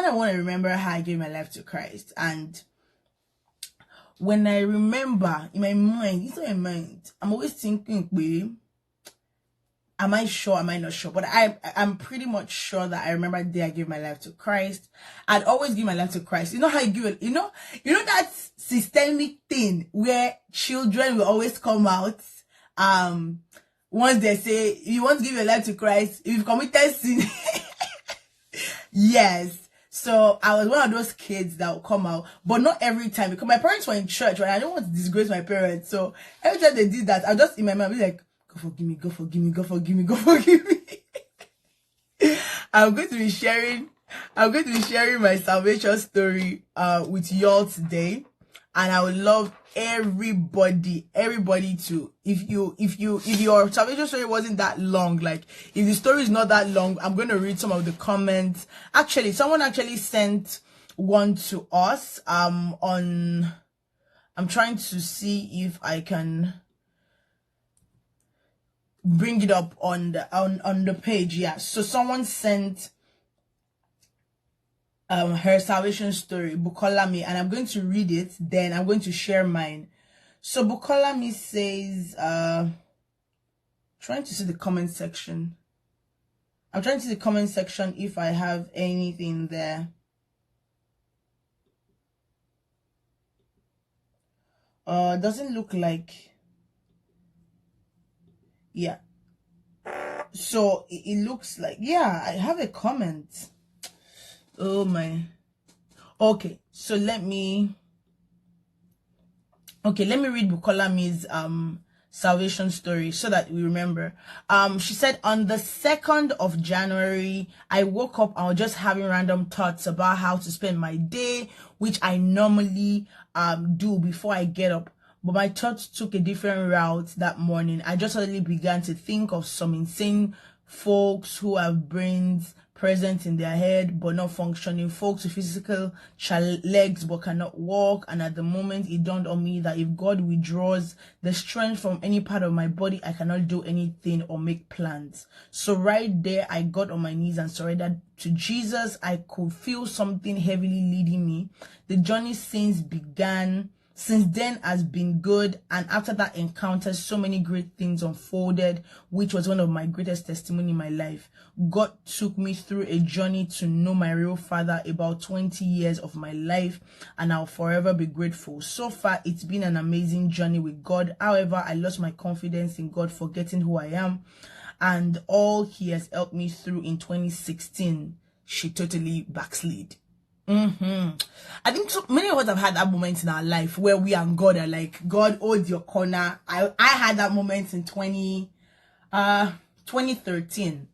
I want to remember how I gave my life to Christ. And when I remember in my mind, it's not in my mind, I'm always thinking, wait, am I sure? Am I not sure? But I'm pretty much sure that I remember the day I gave my life to Christ. I'd always give my life to Christ. You know how you give it, you know that systemic thing where children will always come out. Once they say, if you want to give your life to Christ, if you've committed sin, yes. So I was one of those kids that would come out, but not every time, because my parents were in church, and I don't want to disgrace my parents. So every time they did that, I just in my mind be like, God forgive me, God forgive me, God forgive me, God forgive me. I'm going to be sharing my salvation story with y'all today. And I would love everybody to, if your salvation story wasn't that long, like if the story is not that long, I'm going to read some of the comments. Actually, someone actually sent one to us I'm trying to see if I can bring it up on the page. Yeah, so someone sent her salvation story, Bukolami, and I'm going to read it, then I'm going to share mine. So Bukolami says, trying to see the comment section. I'm trying to see the comment section if I have anything there. Doesn't look like, yeah. So it looks like, yeah, I have a comment. Oh my. Okay, so let me read Bukolami's salvation story so that we remember. She said, on the 2nd of January, I woke up and I was just having random thoughts about how to spend my day, which I normally do before I get up. But my thoughts took a different route that morning. I just suddenly began to think of some insane folks who have brains present in their head but not functioning, folks with physical legs but cannot walk. And at the moment it dawned on me that if God withdraws the strength from any part of my body, I cannot do anything or make plans. So right there I got on my knees and surrendered to Jesus. I could feel something heavily leading me. The journey since then has been good, and after that encounter, so many great things unfolded, which was one of my greatest testimony in my life. God took me through a journey to know my real father, about 20 years of my life, and I'll forever be grateful. So far, it's been an amazing journey with God. However, I lost my confidence in God, forgetting who I am and all he has helped me through. In 2016, she totally backslid. I think so many of us have had that moment in our life where we and God are like, God, hold your corner. I had that moment in 2013,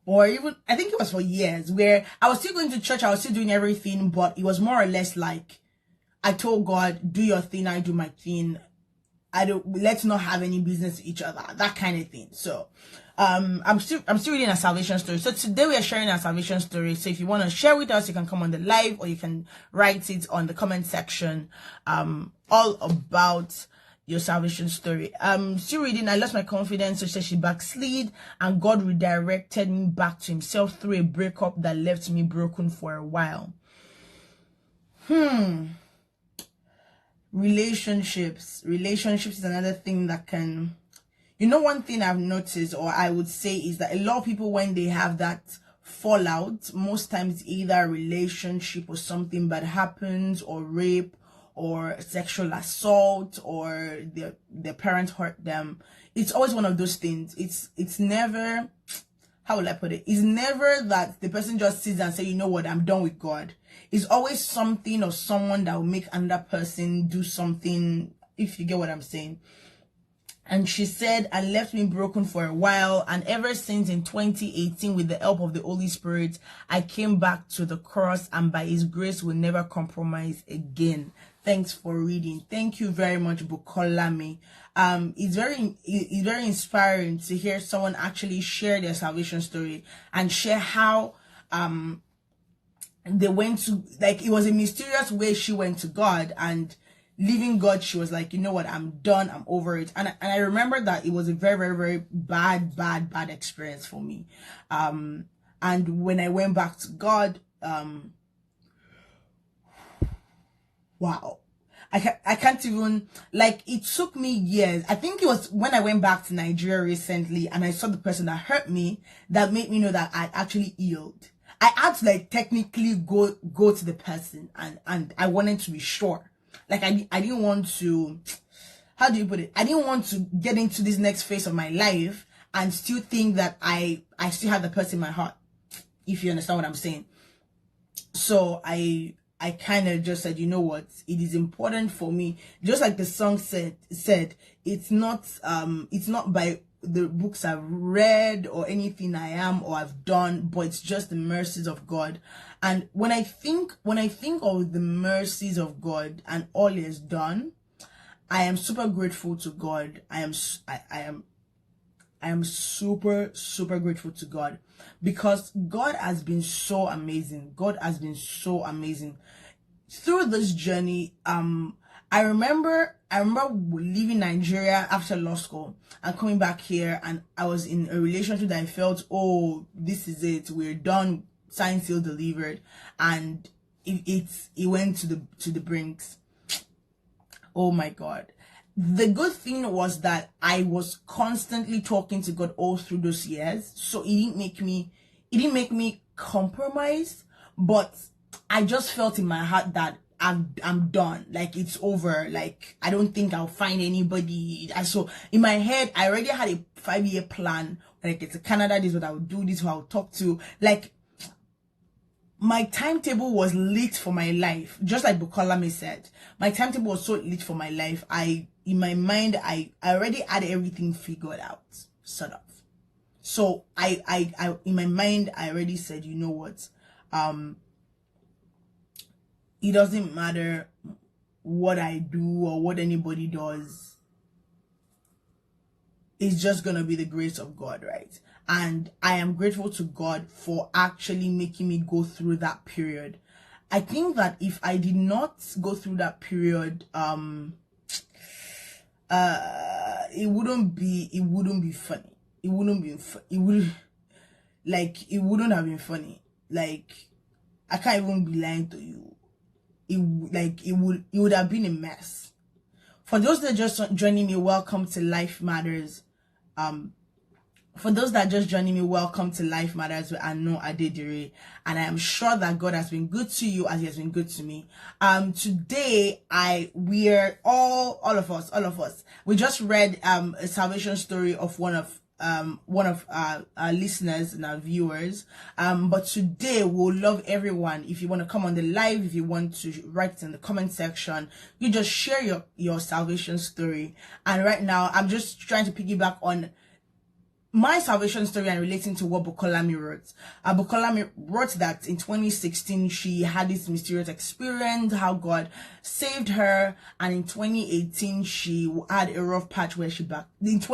or even I think it was for years, where I was still going to church, I was still doing everything, but it was more or less like I told God, do your thing, I do my thing. Let's not have any business with each other, that kind of thing. So I'm still reading a salvation story. So today we are sharing our salvation story. So if you want to share with us, you can come on the live, or you can write it on the comment section, all about your salvation story. Still reading. I lost my confidence, so she backslid, and God redirected me back to himself through a breakup that left me broken for a while. Relationships is another thing that can, one thing I've noticed, or I would say, is that a lot of people, when they have that fallout, most times either a relationship or something bad happens, or rape, or sexual assault, or their parents hurt them. It's always one of those things. It's never, how will I put it? It's never that the person just sits and say, you know what, I'm done with God. It's always something or someone that will make another person do something, if you get what I'm saying. And she said, and left me broken for a while. And ever since in 2018, with the help of the Holy Spirit, I came back to the cross, and by his grace will never compromise again. Thanks for reading. Thank you very much, Bukolami. It's very inspiring to hear someone actually share their salvation story and share how they went to, like, it was a mysterious way she went to God, and leaving God, she was like, you know what, I'm done, I'm over it. And I remember that it was a very, very, very bad experience for me. And when I went back to God, wow. I can't even, like, it took me years. I think it was when I went back to Nigeria recently and I saw the person that hurt me that made me know that I actually healed. I had to, like, technically go to the person, and I wanted to be sure. Like, I didn't want to, how do you put it? I didn't want to get into this next phase of my life and still think that I still have the person in my heart, if you understand what I'm saying. So I kind of just said, you know what, it is important for me, just like the song said, it's not by the books I've read or anything I am or I've done, but it's just the mercies of God. And when I think of the mercies of God and all He has done, I am super grateful to God. I am super, super grateful to God, because God has been so amazing. God has been so amazing through this journey. I remember leaving Nigeria after law school and coming back here, and I was in a relationship that I felt, oh, this is it, we're done, signed, sealed, delivered, and it went to the brinks. Oh my God. The good thing was that I was constantly talking to God all through those years, so it didn't make me compromise, but I just felt in my heart that I'm done. Like, it's over. Like, I don't think I'll find anybody. So in my head, I already had a 5-year plan. When I get to Canada, this is what I would do, this is who I would talk to. Like, my timetable was lit for my life. Just like Bukolami said, my timetable was so lit for my life. In my mind, I already had everything figured out, sort of. So I in my mind, I already said, you know what, it doesn't matter what I do or what anybody does. It's just gonna be the grace of God, right? And I am grateful to God for actually making me go through that period. I think that if I did not go through that period, it wouldn't be funny. It wouldn't have been funny. Like, I can't even be lying to you. It would have been a mess. For those that just joining me, welcome to Life Matters. For those that just joining me, welcome to Life Matters with Anu Adedire, and I am sure that God has been good to you as He has been good to me. Today we're all of us. We just read a salvation story of one of our listeners and our viewers. But today we'll love everyone. If you want to come on the live, if you want to write it in the comment section, you just share your salvation story. And right now, I'm just trying to piggyback on my salvation story and relating to what Bukolami wrote. Bukolami wrote that in 2016 she had this mysterious experience, how God saved her, and in 2018 she had a rough patch where she I think it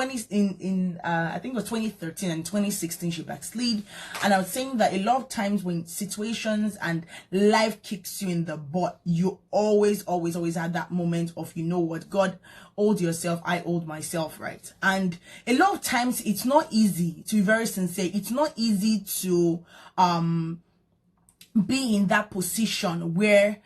was 2013 and 2016 she backslid. And I was saying that a lot of times when situations and life kicks you in the butt, you always have that moment of, you know what, God, hold yourself, I hold myself, right? And a lot of times it's not easy, to be very sincere, it's not easy to be in that position where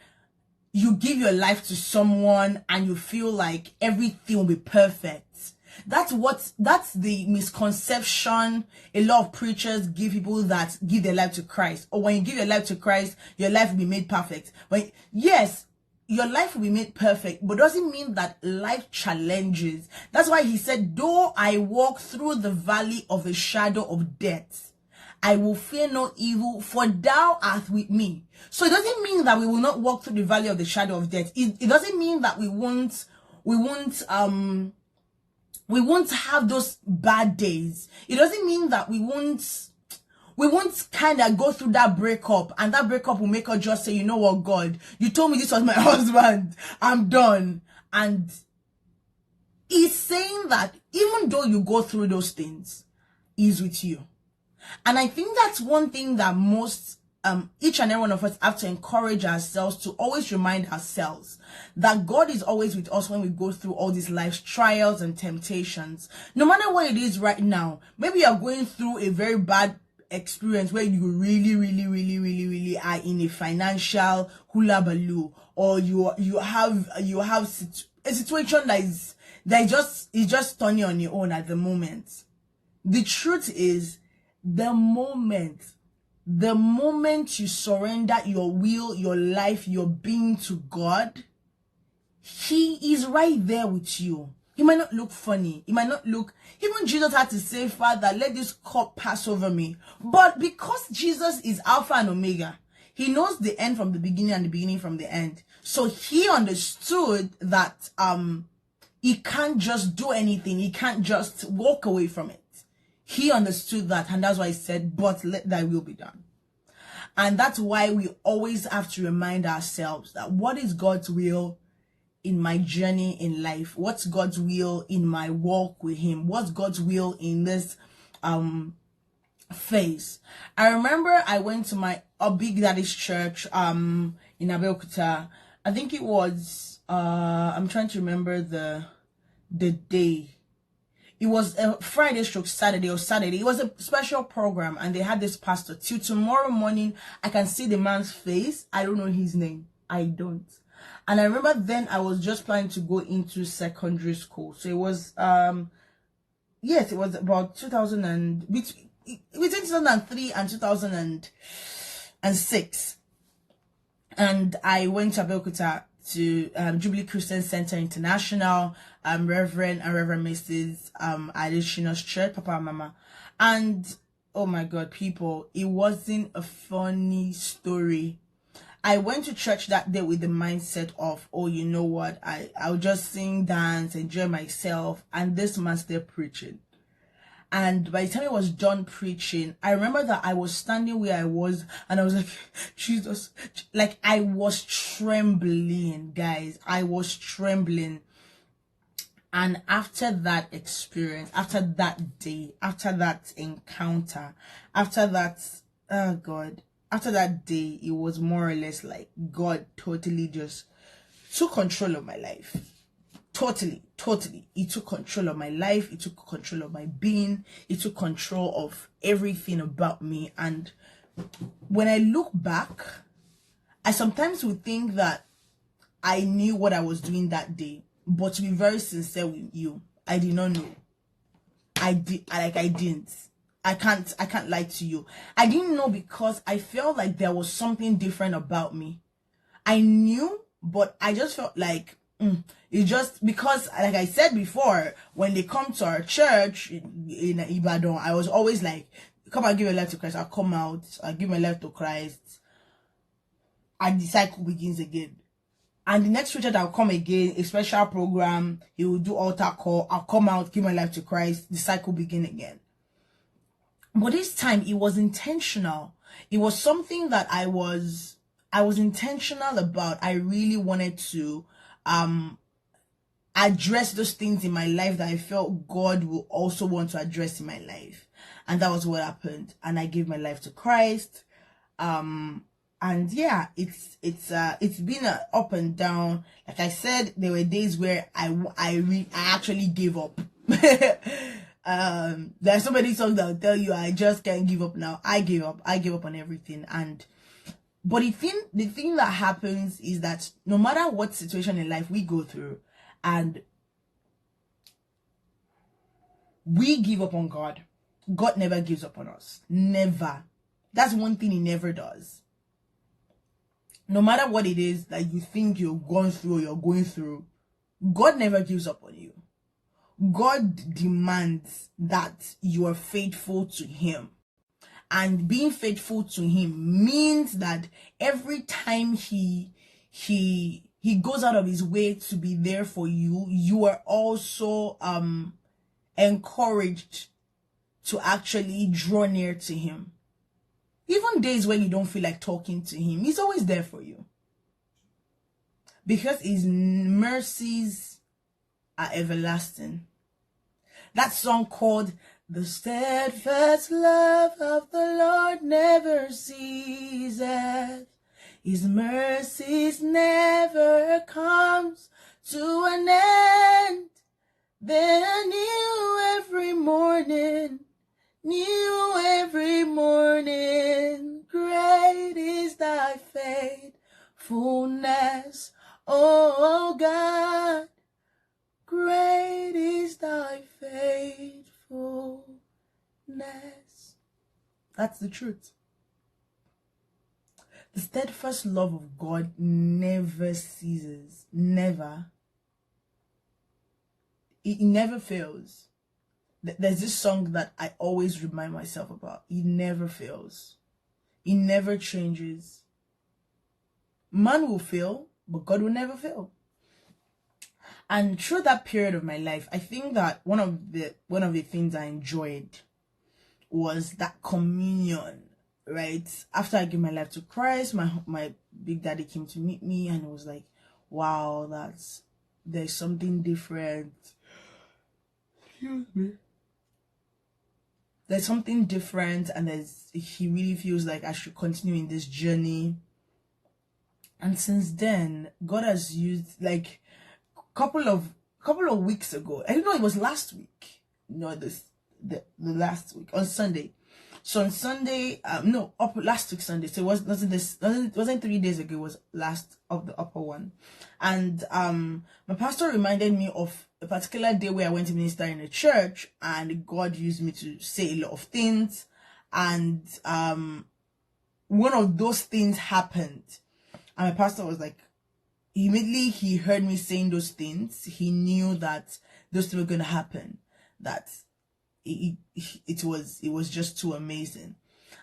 you give your life to someone and you feel like everything will be perfect. That's the misconception a lot of preachers give people that give their life to Christ. Or when you give your life to Christ, your life will be made perfect. But yes, your life will be made perfect, but doesn't mean that life challenges. That's why he said, though I walk through the valley of the shadow of death, I will fear no evil, for thou art with me. So it doesn't mean that we will not walk through the valley of the shadow of death. It doesn't mean that we won't have those bad days. It doesn't mean that we won't kind of go through that breakup, and that breakup will make us just say, you know what, God, you told me this was my husband, I'm done. And he's saying that even though you go through those things, he's with you. And I think that's one thing that each and every one of us have to encourage ourselves to always remind ourselves that God is always with us when we go through all these life's trials and temptations. No matter what it is right now, maybe you're going through a very bad experience where you really are in a financial hula baloo, or you have a situation that is just turning on your own at the moment. The truth is, the moment you surrender your will, your life, your being to God, He is right there with you. He might not look funny. He might not look... Even Jesus had to say, Father, let this cup pass over me. But because Jesus is Alpha and Omega, He knows the end from the beginning and the beginning from the end. So He understood that He can't just do anything. He can't just walk away from it. He understood that, and that's why He said, but let thy will be done. And that's why we always have to remind ourselves that what is God's will in my journey in life? What's God's will in my walk with Him? What's God's will in this phase? I remember I went to my Big Daddy's church in Abeokuta. I think it was I'm trying to remember the day. It was a Friday stroke Saturday or Saturday. It was a special program, and they had this pastor. Till tomorrow morning, I can see the man's face. I don't know his name. I don't. And I remember then I was just planning to go into secondary school. So it was, yes, it was about 2000 and, between 2003 and 2006. And I went to Abeokuta to Jubilee Christian Center International, Reverend and Reverend Mrs. Adeshina's church, Papa and Mama. And, oh my God, people, it wasn't a funny story. I went to church that day with the mindset of, oh, you know what, I'll just sing, dance, enjoy myself. And this man started preaching. And by the time I was done preaching, I remember that I was standing where I was, and I was like, Jesus, like I was trembling, guys. I was trembling. And after that experience, after that day, after that encounter, after that, oh God, after that day, it was more or less like God totally just took control of my life. Totally. He took control of my life. He took control of my being. He took control of everything about me. And when I look back, I sometimes would think that I knew what I was doing that day. But to be very sincere with you, I did not know. I didn't. I can't lie to you. I didn't know because I felt like there was something different about me. I knew, but I just felt like it's just because, like I said before, when they come to our church in Ibadan, I was always like, come and give your life to Christ. I'll come out, I'll give my life to Christ, and the cycle begins again. And the next Richard, I'll come again, a special program, he will do altar call, I'll come out, give my life to Christ, the cycle begin again. But this time it was intentional. It was something that I was intentional about. I really wanted to address those things in my life that I felt God will also want to address in my life. And that was what happened. And I gave my life to Christ. And yeah, it's been an up and down. Like I said, there were days where I actually gave up. There's so many songs that will tell you I just can't give up now. I gave up on everything. But the thing that happens is that no matter what situation in life we go through, and we give up on God, God never gives up on us. Never. That's one thing He never does. No matter what it is that you think you're going through, God never gives up on you. God demands that you are faithful to Him. And being faithful to Him means that every time He goes out of His way to be there for you, you are also encouraged to actually draw near to Him. Even days when you don't feel like talking to Him, He's always there for you. Because His mercies are everlasting. That song called "The Steadfast Love of the Lord Never Ceases. His mercies never comes to an end. They're new every morning. new every morning. Great is thy faithfulness, O God. Great is thy faithfulness. That's the truth. The steadfast love of God never ceases. Never. It never fails. There's this song that I always remind myself about. It never fails. It never changes. Man will fail, but God will never fail. And through that period of my life, I think that one of the things I enjoyed was that communion, right? After I gave my life to Christ, my big daddy came to meet me, and it was like, wow, there's something different. Excuse me. There's something different, and he really feels like I should continue in this journey. And since then, God has used, like, couple of weeks ago, I don't know, it was last week, the last week, on Sunday. So on Sunday, last week Sunday, so it wasn't 3 days ago, it was last of the upper one. And my pastor reminded me of a particular day where I went to minister in a church, and God used me to say a lot of things, and one of those things happened, and my pastor was like, immediately he heard me saying those things, he knew that those things were going to happen, that it was just too amazing.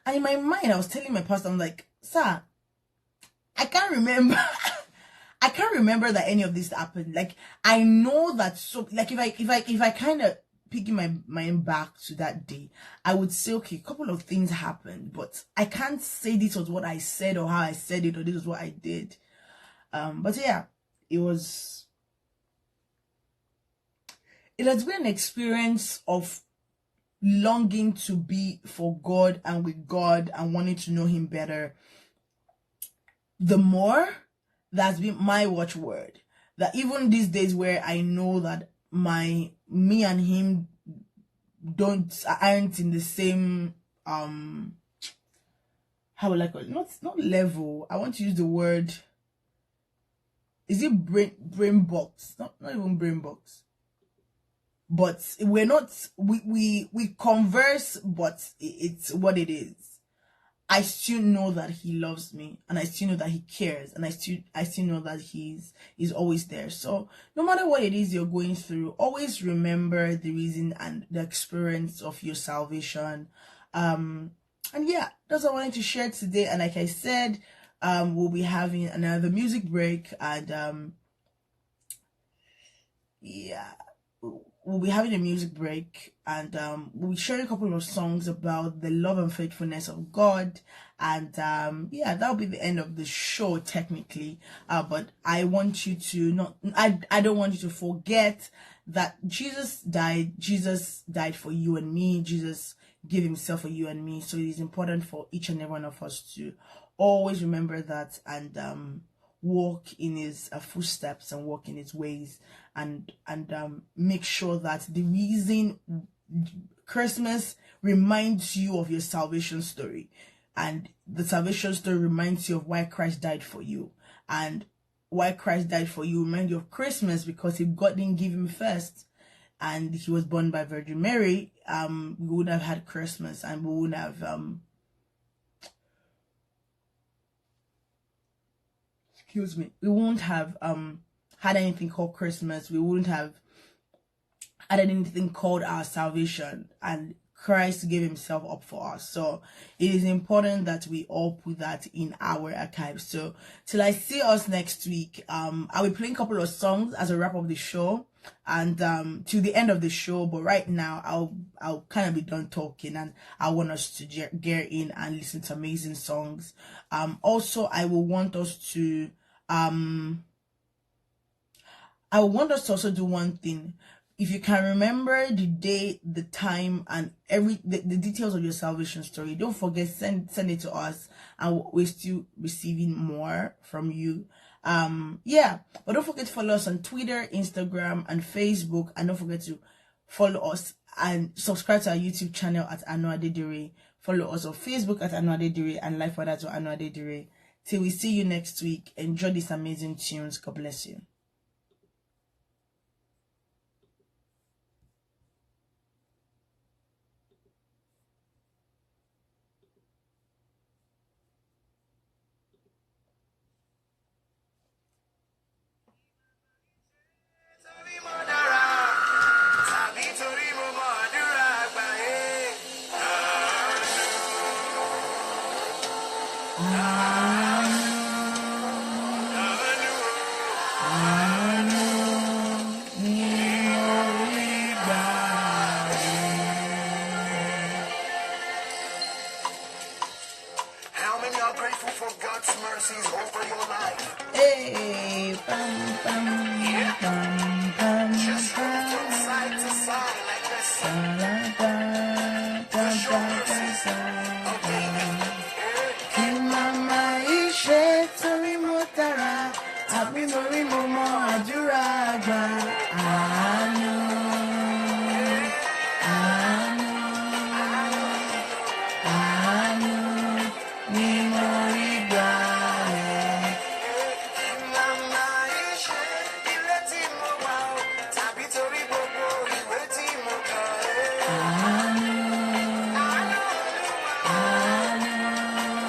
And in my mind, I was telling my pastor, I'm like, sir, I can't remember I can't remember that any of this happened. Like, I know that, so like, if I kind of picking my mind back to that day, I would say, okay, a couple of things happened, but I can't say this was what I said or how I said it or this is what I did. But yeah, it has been an experience of longing to be for God and with God and wanting to know him better. The more, that's been my watchword. That even these days where I know that me and him aren't in the same how will I call it? Not level. I want to use the word, is it brain box? Not even brain box. But we're not, we converse, but it's what it is. I still know that he loves me, and I still know that he cares, and I still know that he's always there. So no matter what it is you're going through, always remember the reason and the experience of your salvation. And yeah, that's what I wanted to share today. And like I said, we'll be having another music break, and yeah, we'll be having a music break, and we'll be sharing a couple of songs about the love and faithfulness of God. And yeah, that'll be the end of the show technically, but I want you to I don't want you to forget that Jesus died for you and me. Jesus gave himself for you and me. So it is important for each and every one of us to always remember that, and walk in his footsteps and walk in his ways, and make sure that the reason Christmas reminds you of your salvation story, and the salvation story reminds you of why Christ died for you, and why Christ died for you remind you of Christmas, because if God didn't give him first and he was born by Virgin Mary, we wouldn't have had Christmas, and we wouldn't have we wouldn't have had anything called Christmas. We wouldn't have had anything called our salvation, and Christ gave himself up for us. So it is important that we all put that in our archives. So till I see us next week, I'll be playing a couple of songs as a wrap of the show, and to the end of the show. But right now, I'll kind of be done talking, and I want us to get in and listen to amazing songs. Also, I want us to also do one thing. If you can remember the day, the time, and the details of your salvation story, don't forget, send it to us, and we're still receiving more from you. Yeah, but don't forget to follow us on Twitter, Instagram, and Facebook, and don't forget to follow us and subscribe to our YouTube channel at Anu Adedire. Follow us on Facebook at Anu Adedire and Life Order to Anu Adedire. Till we see you next week, enjoy these amazing tunes. God bless you. How many are grateful for God's mercies over your life? Hey, bam, bam, Yeah. bam, bam, Just move from side to side like this. Okay. Mama ishe tori motara, abi mori momo adura agba. Anu, anu, anu, ni mori gba. Mama ishe ilé tí mo wà o, tàbí torí gbogbo ìwé tí mo kà. Anu, Àánú Olúwa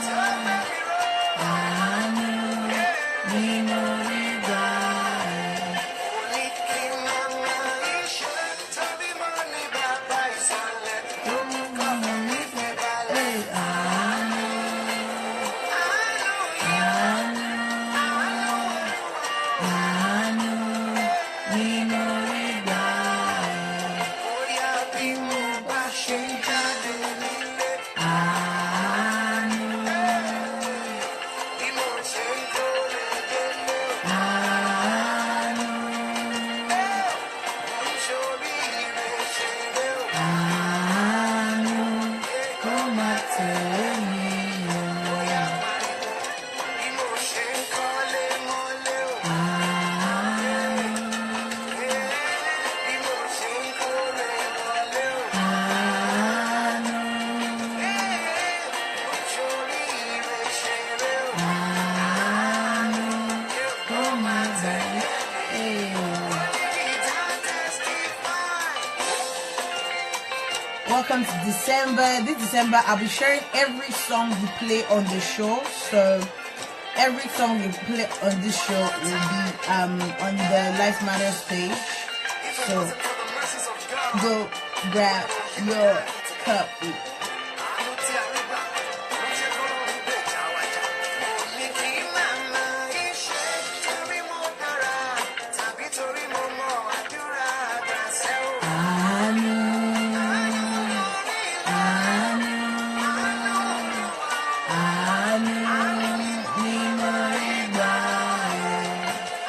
tó gbé mi ró. anu, ni mori gba. Ó ní kí mama ishe torí mo ní bàbá ìsàlẹ̀. Ó mú kọ́mọ mi fi balẹ̀. Hey, anu, Àánú anu, anu, ni mori gba. bóyá bí mo bá ṣe ń jáde nílé. Anu, Bí mo ṣe ń kórè délé. anu, Mo ń ṣoríire ṣeré o. anu, kó má tẹ̀lé mi o. Bí mo ṣe ń kọ́lé mọ́lé o. Anu, Bí mo ṣe ń kórè wọlé o. anu, Mo ń ṣoríire ṣeré o. anu, kó má tẹ̀lé mi o. Welcome to December. This December, I'll be sharing every song we play on the show. So every song we play on this show will be on the Life Matters page. So For the mercies of God. go grab your copy. Àánú tí a rí gbà, ló jẹ́ k'Ọlọ́run gbèjà wa jà. Mo ní kí màmá iṣẹ́ torí mo dára, tàbí torí mo mọ àdúrà àgbà ṣẹ́ o. Anu, anu, anu, ni mo rí gbà.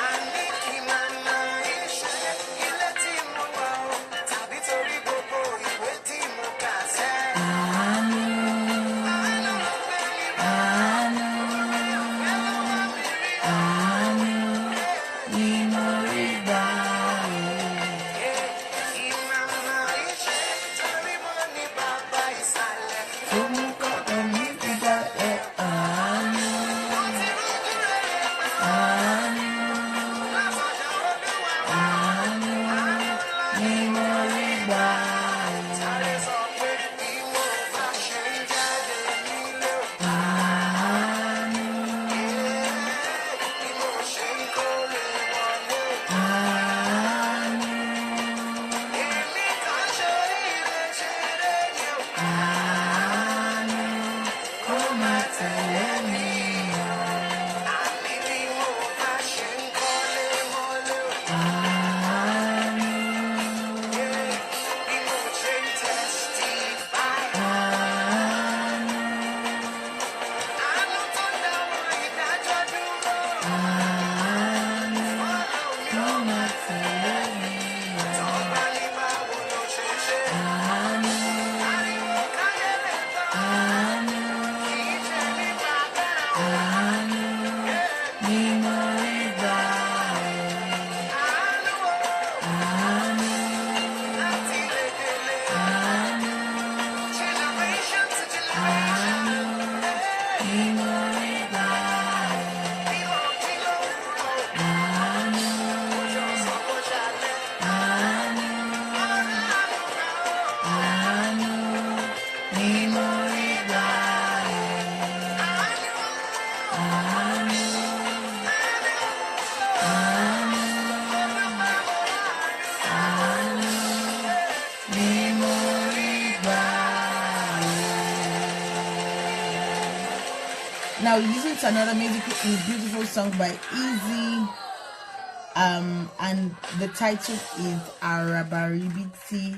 A ní kí màmá iṣẹ́ ilé tí mo wà o, tàbí torí gbogbo ìwé tí mo kà ṣẹ́. Anu, Àánú ló gbé mi ró, anu, anu, ni mo rí gbà. kí màmá iṣẹ́ torí mo ní bàbá ìsàlẹ̀. Tó mú kọ́kọ́ mi fi dá ẹ. Anu, anu, anu, ni mo rí gbà. Sọ pé bí mo bá ṣe ń jáde nílé o. Anu, Bí mo ṣe ń kórè wọlé o. anu, Èmi kan ṣoríire ṣeré ni o. anu, kó má tẹ̀lé mi o. Àní bí mo bá ṣe ń kọ́lé mọ́lé o. Anu, Bí mo ṣe ń testify. anu, Àánú tó dáwọ́ ìdájọ́ dúró. anu, Follow me kó o. má tẹ̀lé mi o. Ọba ní báwo ló ṣe ṣe. Anu, Ariwo káyé lè gbọ́. anu, Kì í ṣe nípa Now we listen to another beautiful song by Easy. And the title is Arabaribiti.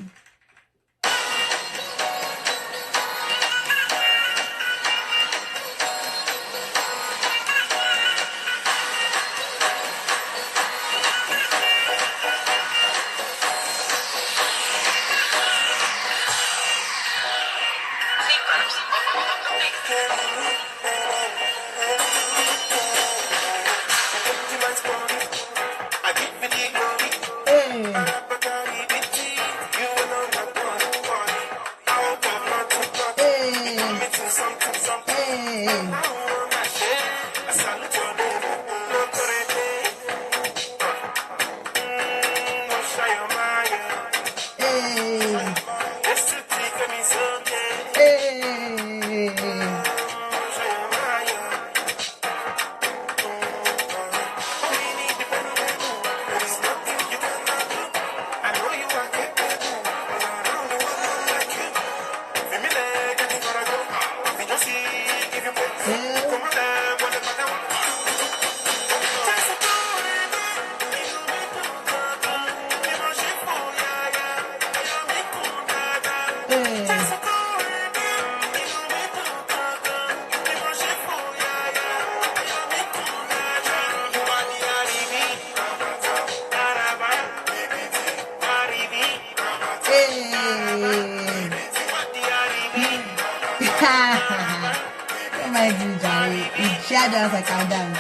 Oh my God, Jerry. It's shadows I can dance.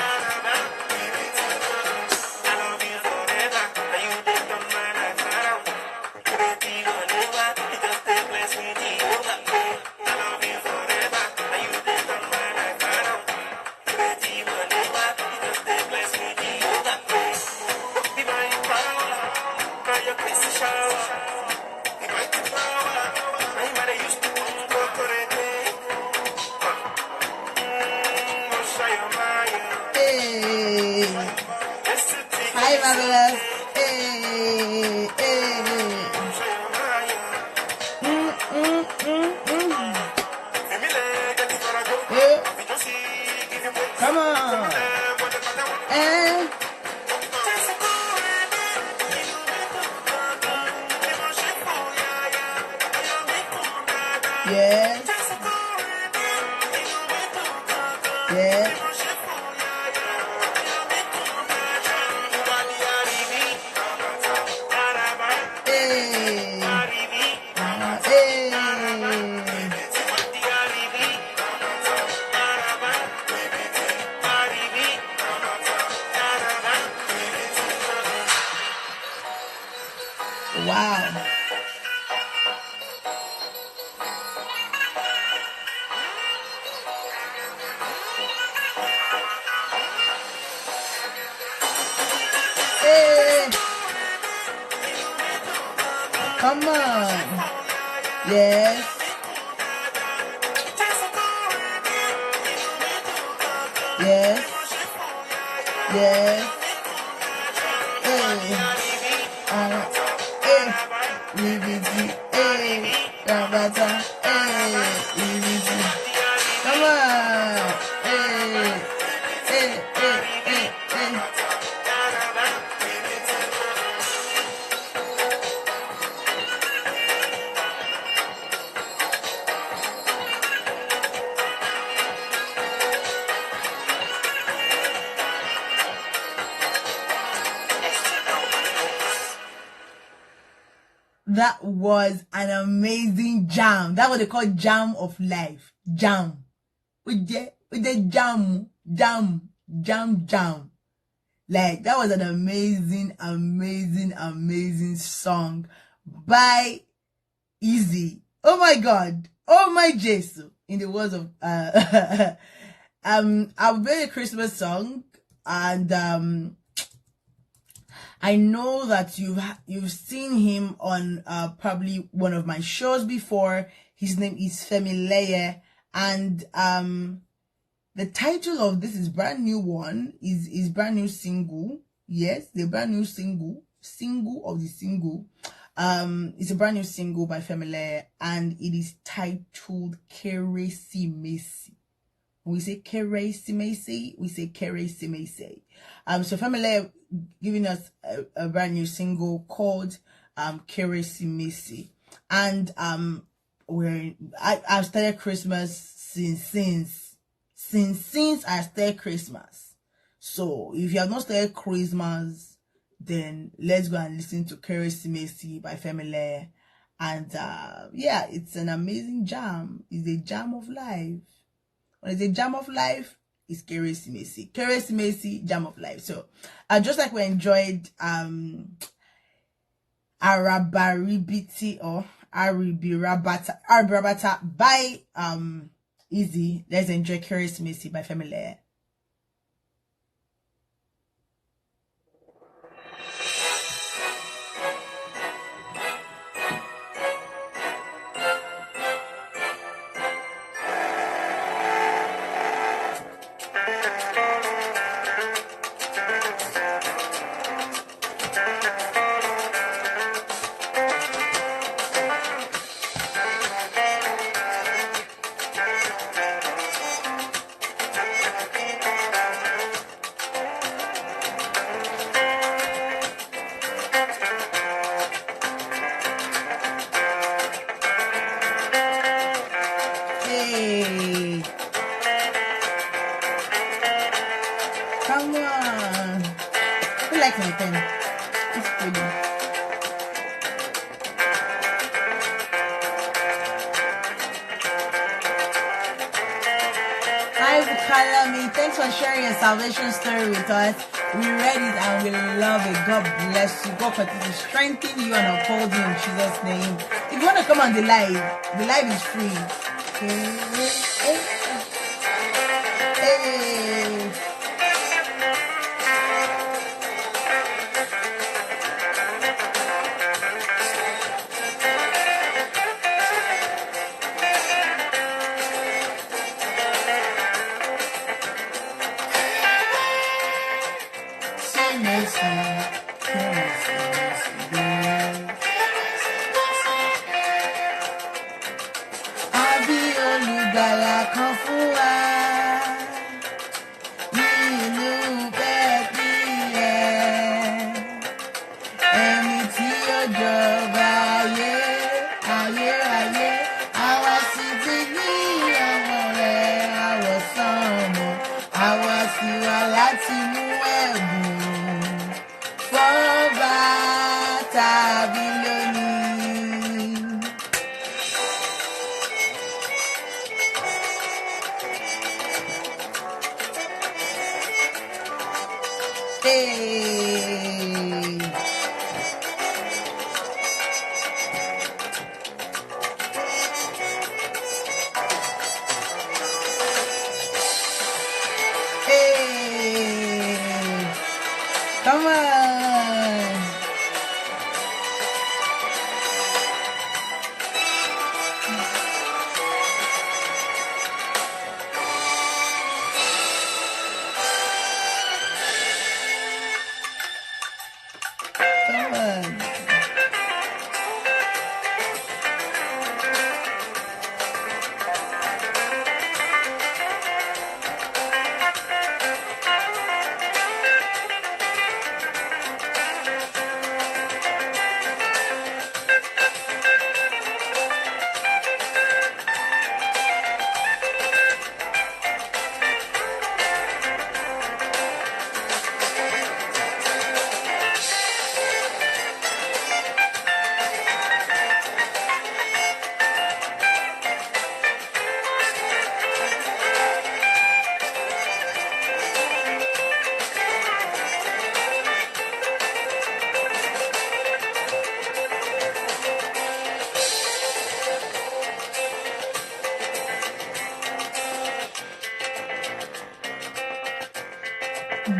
Hi, Marvelous. Hey, hey. Hey. Come on. And yes. Yes. Wow. Hey. Come on. Yes. Yes. Yes. Rabata, easy. Come on. That was an amazing jam. That's what they call jam of life. Jam. With the jam. Like, that was an amazing song by Easy. Oh my God. Oh my Jesus. In the words of a very Christmas song, and I know that you've seen him on probably one of my shows before. His name is Femileye, and the title of this is brand new one, is brand new single. Yes, the brand new single of the single. It's a brand new single by Femileye, and it is titled Keresimesi. When we say Keresimesi, we say Keresimesi. So Family giving us a brand new single called Keresimesi. And I've started Christmas since I started Christmas. So if you have not started Christmas, then let's go and listen to Keresimesi by Family. And yeah, it's an amazing jam. It's a jam of life. When it's a jam of life, it's Keresimesi. Keresimesi, jam of life. So just like we enjoyed Arabaribiti or Aribirabata by Easy, let's enjoy Keresimesi by Family. Hey, come on. I like my pen. It's pretty. Hi, Kalami. Thanks for sharing your salvation story with us. We read it and we love it. God bless you. God continue to strengthen you and uphold you in Jesus' name. If you want to come on the live is free. Hey. Àbí olùgbàlà kan fún wa nínú Bẹ́tílẹ́hẹ́mù, ẹni tí ó jọba ayérayé, àwa sì ti ní ọmọ rẹ̀ àwọ̀sánmọ̀, àwa sì wá láti mú ẹ̀bùn fọ́ba tàbí lónìí. Hey. Hey. Come on. Come on.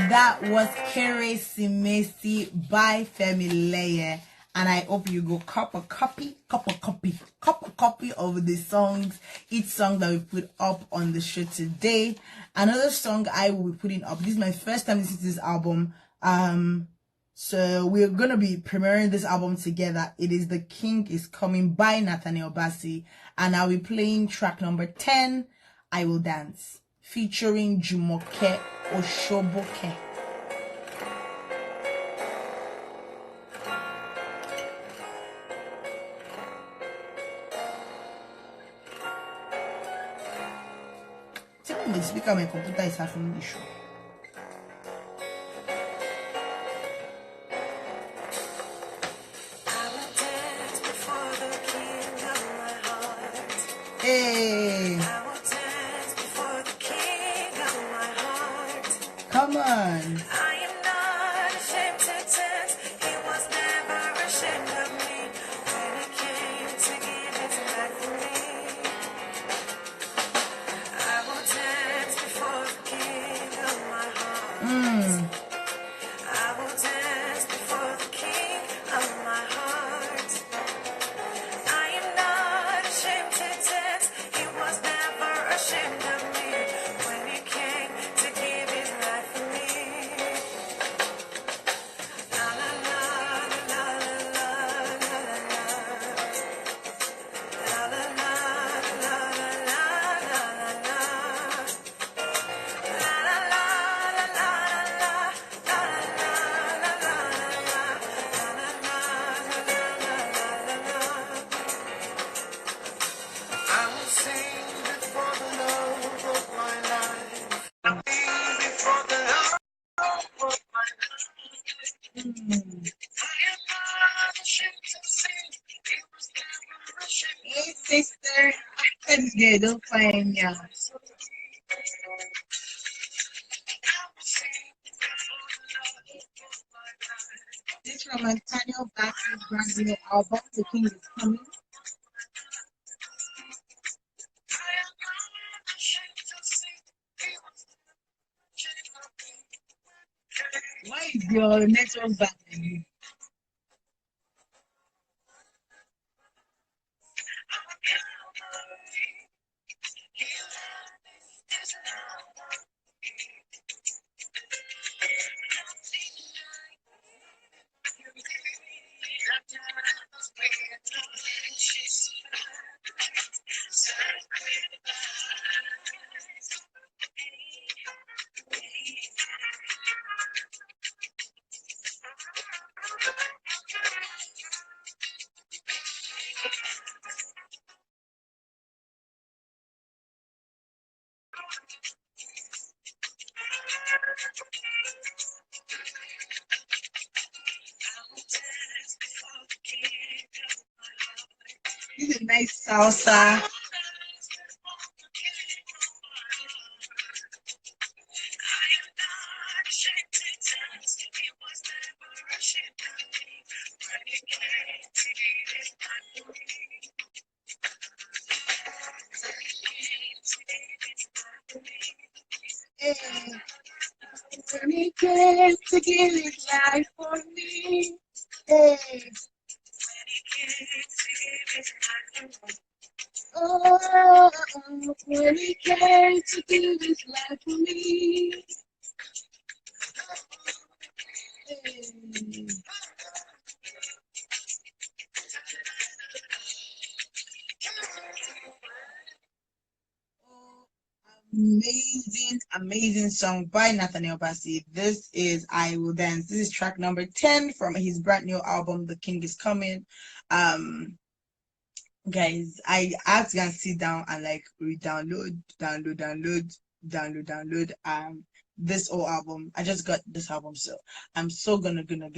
That was Keresimesi by Family, and I hope you go cop a copy of the songs, each song that we put up on the show today. Another song I will be putting up. This is my first time listening to this album. So we're gonna be premiering this album together. It is The King Is Coming by Nathaniel Bassey, and I'll be playing track number 10, I Will Dance, featuring Jumoke Oshoboke. Tell me, speaker, my computer is having an issue. Hey, come on. I am not ashamed to dance. He was never ashamed of me when he came to give his life for me. I will dance before the King of my heart. I will dance before the King of my heart. I am not ashamed to dance. He was never ashamed of me when he came to give his life for me. La la la la la la la la la la la la la la I will sing before the love of my life. Sing before the love of my life. I am not ashamed to sing. It was never ashamed. Hey, sister. Let's get it fine, yeah. I will sing before the love of my life. This from Nathaniel Bassey's brand new album, The King is Coming. I am not ashamed to sing. It was never ashamed of me. Why is your network bad? This is nice salsa. Hey, when he came to give his life for me. Hey, oh, when he came to give his life for me. Hey. Amazing song by Nathaniel Bassey. This is I Will Dance. This is track number 10 from his brand new album, The King is Coming. Guys, I have to go and sit down and like re-download, download this whole album. I just got this album, so I'm so gonna enjoy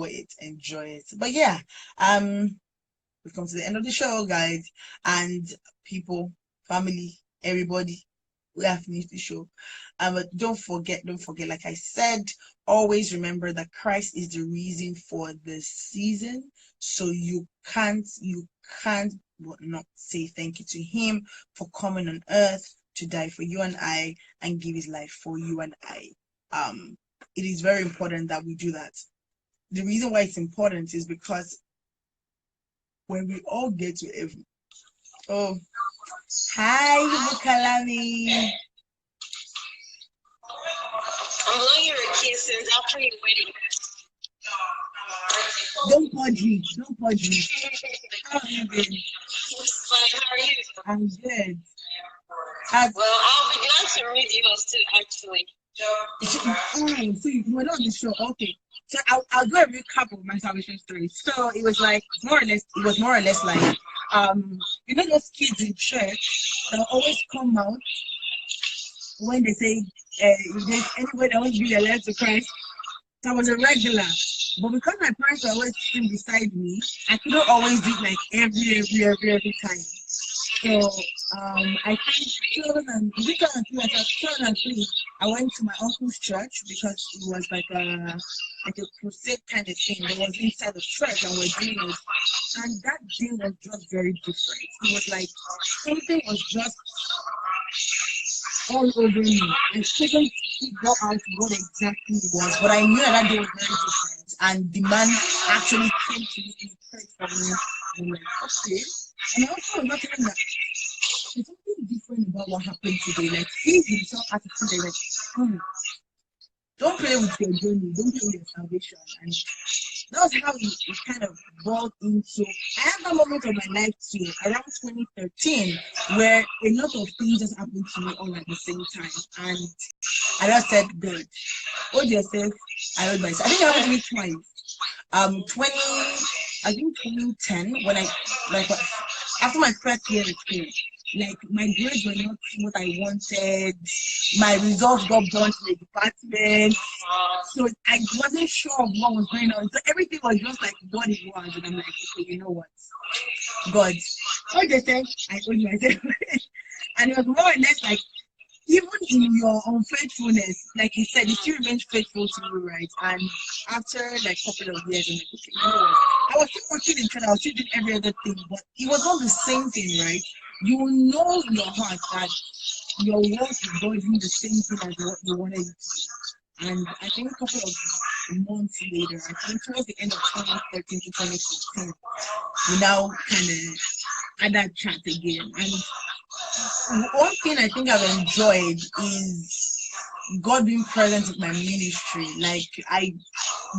it. But yeah, we've come to the end of the show, guys, and people, family, everybody. We have finished the show. But don't forget, like I said, always remember that Christ is the reason for this season. So you can't but not say thank you to him for coming on earth to die for you and I and give his life for you and I. It is very important that we do that. The reason why it's important is because when we all get to heaven. Oh, hi, Bukalami. I'm blowing you a kiss since after your wedding. Don't purge me. How have you been? Fine, how are you? I'm good. At, Well, I'll be glad to read yours too, actually. So you were not on the show. Okay. So I'll do a recap of my salvation story. So it was like it was more or less like those kids in church that always come out when they say if there's anybody that wants to be their life to Christ. So I was a regular. But because my parents were always sitting beside me, I couldn't always do it like every time. So I think 2003, I went to my uncle's church because it was like a crusade kind of thing that was inside the church and we're doing it. And that day was just very different. It was like something was just all over me. I couldn't figure out what exactly it was, but I knew that day was very different. And the man actually came to me and prayed for me. And I'm like, okay. And I also was not even that there's something different about what happened today. Like he himself had to feel like, don't play with your journey, don't play with your salvation. And that was how it kind of brought into. I had that moment of my life too, around 2013, where a lot of things just happened to me all at the same time. And I just said, God, hold yourself, I hold myself. I think it happened to me twice. I think 2010, when I, like, after my first year at school, like my grades were not what I wanted. My results got done to the department. So I wasn't sure of what was going on. So everything was just like what it was. And I'm like, okay, you know what? God, what they said, I told myself. And it was more or less like, even in your unfaithfulness, like you said, you still remain faithful to you, right? And after like a couple of years, I'm like, okay, you know what? I was still working in church, I was still doing every other thing, but it was not the same thing, right? You know in your heart that your work with God isn't the same thing as what you wanted it to be. And I think a couple of months later, I think towards the end of 2013 to 2015, we now kind of had that chat again. And one thing I think I've enjoyed is God being present in my ministry. Like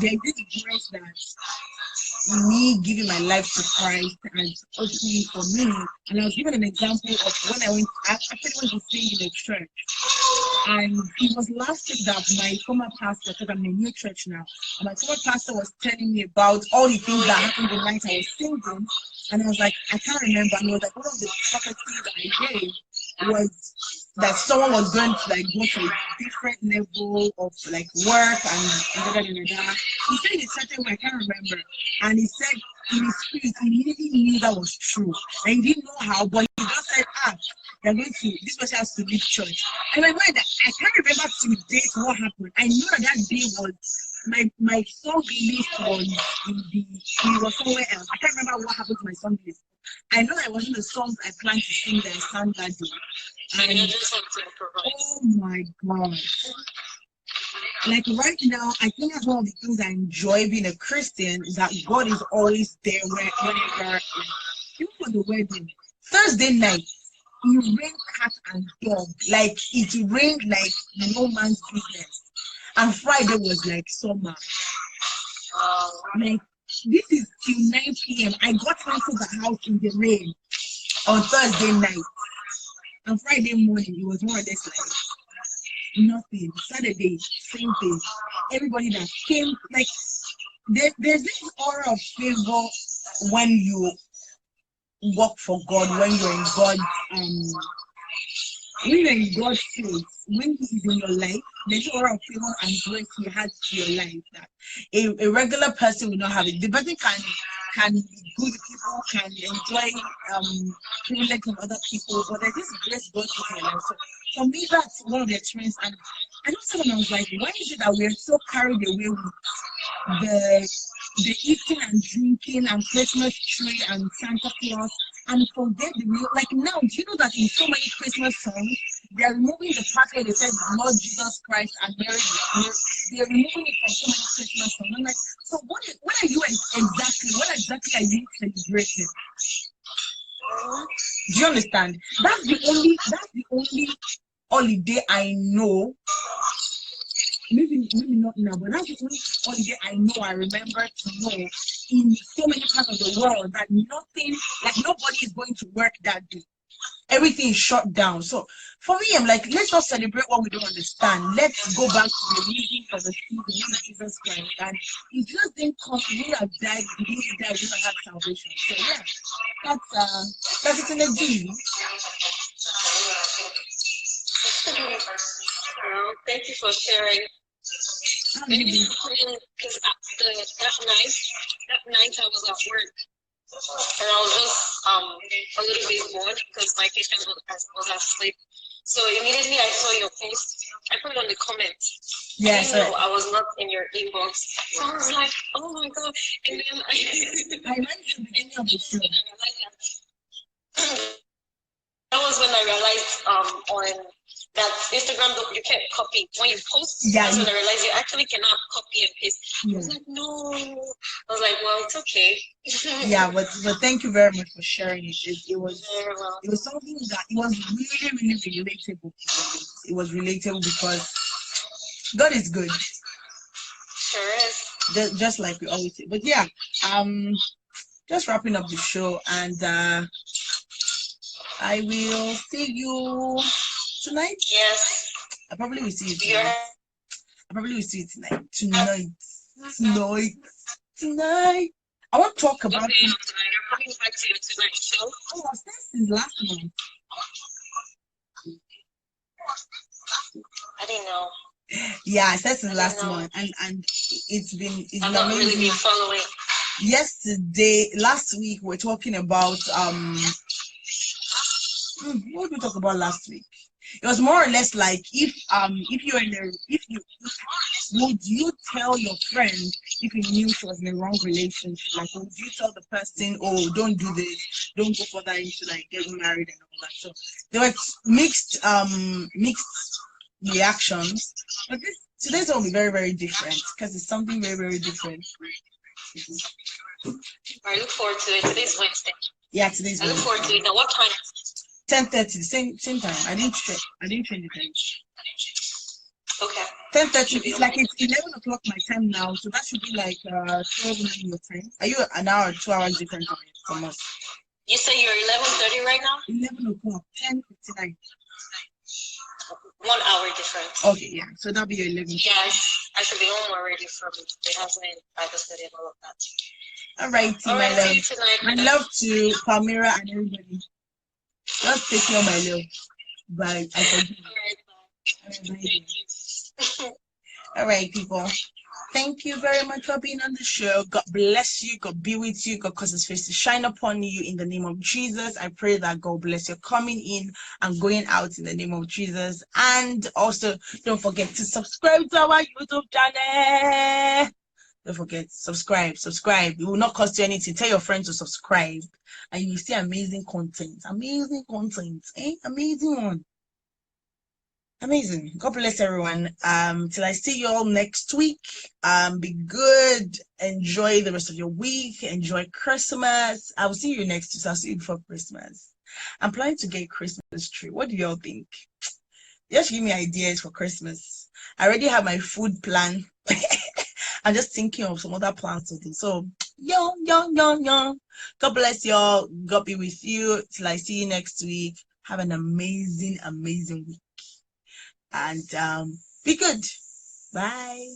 there's this grace that me giving my life to Christ and ultimately for me. And I was given an example of when I actually went to sing in a church. And it was last week that my former pastor, because I'm in a new church now, and my former pastor was telling me about all the things that happened the night I was singing. And I was like, I can't remember. And he was like, one of the prophecies that I gave was that someone was going to like go to a different level of like work and He said it a certain way, I can't remember. And he said in his spirit, he immediately knew that was true. And he didn't know how, but he just said, they're going to, this person has to leave church. And I went, I can't remember to date what happened. I knew that day was my song list was it was somewhere else. I can't remember what happened to my song list. I know that it wasn't the songs I planned to sing that I sang that day. And oh my God. Like right now, I think that's one of the things I enjoy being a Christian is that God is always there whenever, like, even for the wedding. Thursday night, it rained cat and dog. Like it rained like no man's business. And Friday was like summer. Like this is till 9 p.m. I got into the house in the rain on Thursday night. And Friday morning, it was more or less like nothing. Saturday, same thing. Everybody that came, like there's this aura of favor when you work for God, when you're in God's face, when He is in your life, there's an aura of favor and grace He has to your life that a regular person will not have it. The person can be good people, can enjoy privilege from other people, but there's this grace God gives in your life. So for me, that's one of the experiences. And I know someone, I was like, why is it that we're so carried away with the eating and drinking and Christmas tree and Santa Claus and forget the real, like now, do you know that in so many Christmas songs, they're removing the part where they said Lord Jesus Christ and Mary, they're removing it from so many Christmas songs. I'm like, so what are you exactly are you celebrating? Do you understand? That's the only holiday I know. Maybe not now, but that's the only holiday I know I remember to know in so many parts of the world that nothing, like nobody is going to work that day. everything is shut down. So for me, I'm like, let's not celebrate what we don't understand. Let's go back to the reason for the seed, the name of Jesus Christ. And if Jesus didn't come, we would have died, we would die, we would have had salvation. So yeah, that's it in a D. Well, thank you for sharing. Maybe because that night I was at work and I was just a little bit bored because my patient was asleep. So immediately I saw your post. I put it on the comments. Yes, I didn't know I was not in your inbox. So I was like, oh my god! And then I went to the beginning of the show. That was when I realized on that Instagram you can't copy when you post. Yeah, That's when I realized you actually cannot copy and paste. Yeah. I was like, no. I was like, well, it's okay. Yeah, but thank you very much for sharing it. It was Very well. it was something that it was really relatable. It was relatable because God is good, Sure is. just like we always say. But yeah, just wrapping up the show, and I will see you tonight. Yes. I probably will see you You're tonight. I probably will see you tonight. I want to talk about. okay, tonight. You're coming back to your tonight show. Oh, I've said since last month. I didn't know. Yeah, I said since last know. month, and it's been I've not really been following. Last week we're talking about what did we talk about last week? It was more or less like if you would you tell your friend if you knew she was in a wrong relationship? Like, would you tell the person, oh, don't do this, don't go further into like getting married and all that? So there were mixed reactions, but today's one will be very different because it's something very different. I look forward to it. Today's Wednesday. Yeah, today's I look Wednesday. forward to it. Now, what time? 10:30, same time. I didn't change the time. Okay. 10:30. It's like it's 11 o'clock my time now, so that should be like 12 9 your time. Are you an hour or 2 hours different from us? You say you're 11:30 right now? 11 o'clock, 10:59. 1 hour difference. Okay, yeah. So that'll be your 11. Yes, I should be home already from the husband, Bible study, and all of that. All right, All right, see you my tonight. love to Palmyra and everybody. Just take care of my love. Bye. I forgive you. All right, bye. Thank you. All right, people. Thank you very much for being on the show. God bless you. God be with you. God cause his face to shine upon you in the name of Jesus. I pray that God bless you coming in and going out in the name of Jesus. And also, don't forget to subscribe to our YouTube channel. Don't forget, subscribe. It will not cost you anything. Tell your friends to subscribe and you will see amazing content. Amazing one. Amazing. God bless everyone. Till I see you all next week. Be good. Enjoy the rest of your week. Enjoy Christmas. I will see you next week. So I'll see you before Christmas. I'm planning to get a Christmas tree. What do y'all think? Just give me ideas for Christmas. I already have my food plan. I'm just thinking of some other plans to do. So, young. God bless y'all. God be with you. Till I see you next week. Have an amazing week. And be good. Bye.